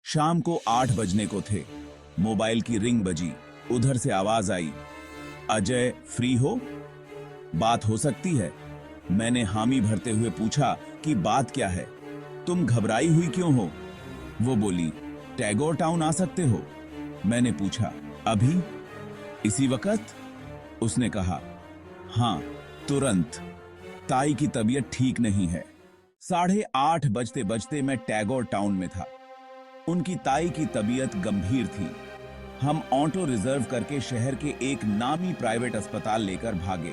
शाम को 8 बजने को थे। मोबाइल की रिंग बजी। उधर से आवाज आई, अजय फ्री हो? बात हो सकती है? मैंने हामी भरते हुए पूछा कि बात क्या है, तुम घबराई हुई क्यों हो? वो बोली, टैगोर टाउन आ सकते हो? मैंने पूछा, अभी? इसी वक्त? उसने कहा, हाँ तुरंत। ताई की तबीयत ठीक नहीं है। 8:30 बजते बजते मैं टैगोर टाउन में था। उनकी ताई की तबीयत गंभीर थी। हम ऑटो रिजर्व करके शहर के एक नामी प्राइवेट अस्पताल लेकर भागे।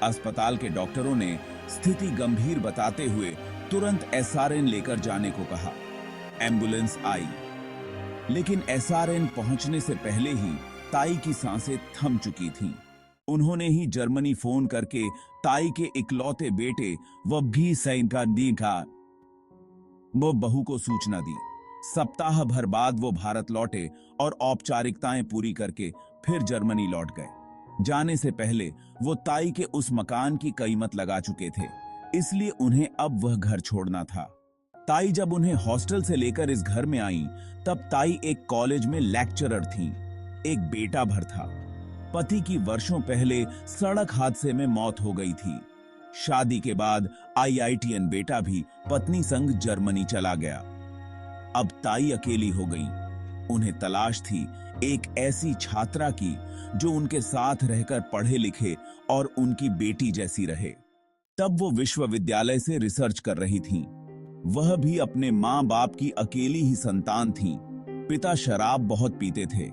अस्पताल के डॉक्टरों ने स्थिति गंभीर बताते हुए तुरंत एसआरएन लेकर जाने को कहा। एम्बुलेंस आई, लेकिन एसआरएन पहुंचने से पहले ही ताई की सांसें थम चुकी थीं। उन्होंने ही जर्मनी फोन करके ताई के इकलौते बेटे व भी सैनिका दी का वो बहू को सूचना दी। सप्ताह भर बाद वो भारत लौटे और औपचारिकताएं पूरी करके फिर जर्मनी लौट गए। जाने से पहले वो ताई के उस मकान की कीमत लगा चुके थे, इसलिए उन्हें अब वह घर छोड़ना था। ताई जब उन्हें हॉस्टल से लेकर इस घर में आई, तब ताई एक कॉलेज में लेक्चरर थीं। एक बेटा भर था। पति की वर्षों पहले सड़क हादसे में मौत हो गई थी। शादी के बाद आईआईटीएन बेटा भी पत्नी संग जर्मनी चला गया। अब ताई अकेली हो गई। उन्हें तलाश थी एक ऐसी छात्रा की जो उनके साथ रहकर पढ़े लिखे और उनकी बेटी जैसी रहे। तब वो विश्वविद्यालय से रिसर्च कर रही थीं। वह भी अपने माँ बाप की अकेली ही संतान थीं। पिता शराब बहुत पीते थे,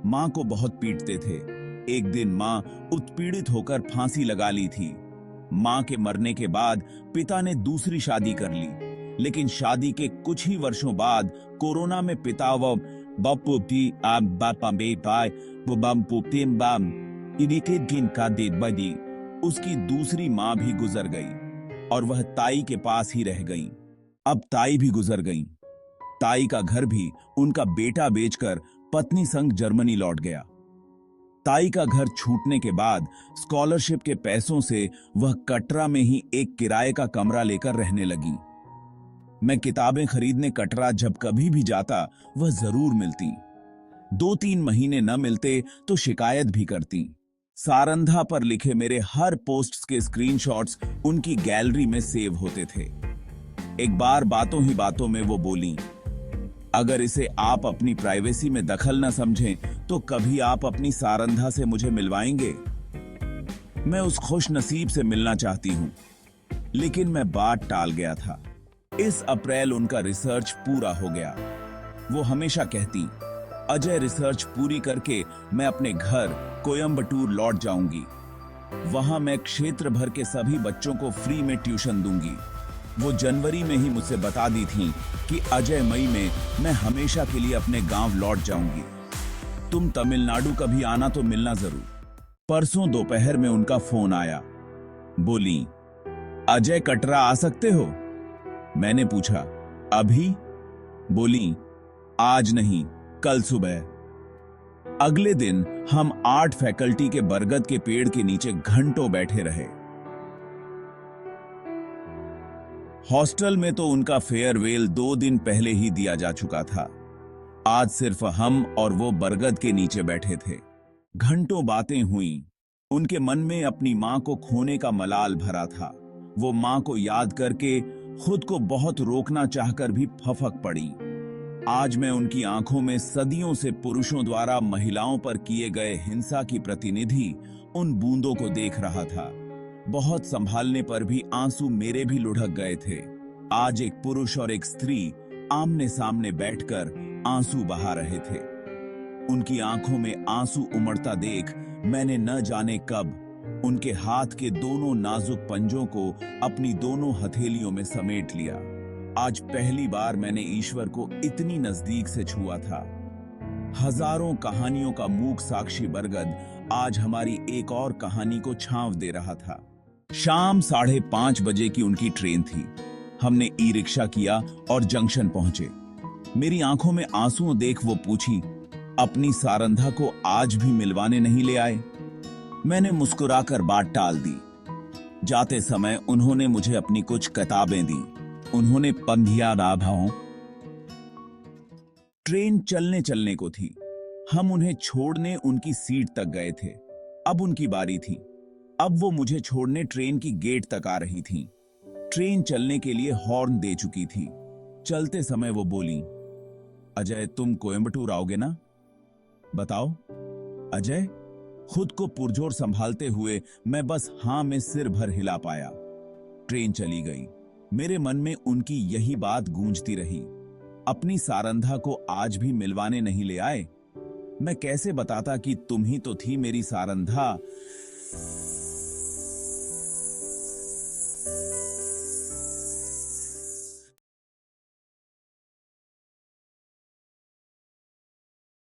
माँ को बहुत पीटते थे। एक दिन माँ उत्पीड़ित होकर फांसी लगा ली थी। माँ के मरने के बाद पिता ने दूसरी शादी कर ली, लेकिन शादी के कुछ ही वर्षों बाद कोरोना में पिता व उसकी दूसरी माँ भी गुजर गई और वह ताई के पास ही रह गई। अब ताई भी गुजर गई। ताई का घर भी उनका बेटा बेचकर पत्नी संग जर्मनी लौट गया। ताई का घर छूटने के बाद स्कॉलरशिप के पैसों से वह कटरा में ही एक किराए का कमरा लेकर रहने लगी। मैं किताबें खरीदने कटरा जब कभी भी जाता, वह जरूर मिलती। 2-3 महीने न मिलते तो शिकायत भी करती। सारंधा पर लिखे मेरे हर पोस्ट्स के स्क्रीनशॉट्स उनकी गैलरी में सेव होते थे। एक बार बातों ही बातों में वो बोली, अगर इसे आप अपनी प्राइवेसी में दखल न समझें तो कभी आप अपनी सारंधा से मुझे मिलवाएंगे? मैं उस खुश नसीब से मिलना चाहती हूं, लेकिन मैं बात टाल गया था। इस अप्रैल उनका रिसर्च पूरा हो गया। वो हमेशा कहती, अजय रिसर्च पूरी करके मैं अपने घर कोयम्बटूर लौट जाऊंगी। वहां मैं क्षेत्र भर के सभी बच्चों को फ्री में ट्यूशन दूंगी। वो जनवरी में ही मुझसे बता दी थी कि अजय मई में मैं हमेशा के लिए अपने गांव लौट जाऊंगी। तुम तमिलनाडु कभी आना तो मिलना जरूर। परसों दोपहर में उनका फोन आया। बोली, अजय कटरा आ सकते हो? मैंने पूछा, अभी? बोली, आज नहीं, कल सुबह। अगले दिन हम 8 फैकल्टी के बरगद के पेड़ के नीचे घंटों बैठे रहे। हॉस्टल में तो उनका फेयरवेल 2 दिन पहले ही दिया जा चुका था। आज सिर्फ हम और वो बरगद के नीचे बैठे थे। घंटों बातें हुई। उनके मन में अपनी मां को खोने का मलाल भरा था। वो मां को याद करके खुद को बहुत रोकना चाहकर भी फफक पड़ी। आज मैं उनकी आंखों में सदियों से पुरुषों द्वारा महिलाओं पर किए गए हिंसा की प्रतिनिधि उन बूंदों को देख रहा था। बहुत संभालने पर भी आंसू मेरे भी लुढ़क गए थे। आज एक पुरुष और एक स्त्री आमने सामने बैठकर आंसू बहा रहे थे। उनकी आंखों में आंसू उमड़ता देख मैंने न जाने कब उनके हाथ के दोनों नाजुक पंजों को अपनी दोनों हथेलियों में समेट लिया। आज पहली बार मैंने ईश्वर को इतनी नजदीक से छुआ था। हजारों कहानियों का मूक साक्षी बरगद आज हमारी एक और कहानी को छांव दे रहा था। शाम 5:30 बजे की उनकी ट्रेन थी। हमने ई रिक्शा किया और जंक्शन पहुंचे। मेरी आंखों में आंसू देख वो पूछी, अपनी सारंधा को आज भी मिलवाने नहीं ले आए? मैंने मुस्कुराकर बात टाल दी। जाते समय उन्होंने मुझे अपनी कुछ किताबें दी। उन्होंने पंधिया राभाओं ट्रेन चलने चलने को थी। हम उन्हें छोड़ने उनकी सीट तक गए थे। अब उनकी बारी थी। अब वो मुझे छोड़ने ट्रेन की गेट तक आ रही थी। ट्रेन चलने के लिए हॉर्न दे चुकी थी। चलते समय वो बोली, अजय तुम कोयम्बटूर आओगे ना? बताओ। अजय? खुद को पुरजोर संभालते हुए मैं बस हां में सिर भर हिला पाया। ट्रेन चली गई। मेरे मन में उनकी यही बात गूंजती रही। अपनी सारंधा को आज भी मिलवाने नहीं ले आए? मैं कैसे बताता कि तुम ही तो थी मेरी सारंधा।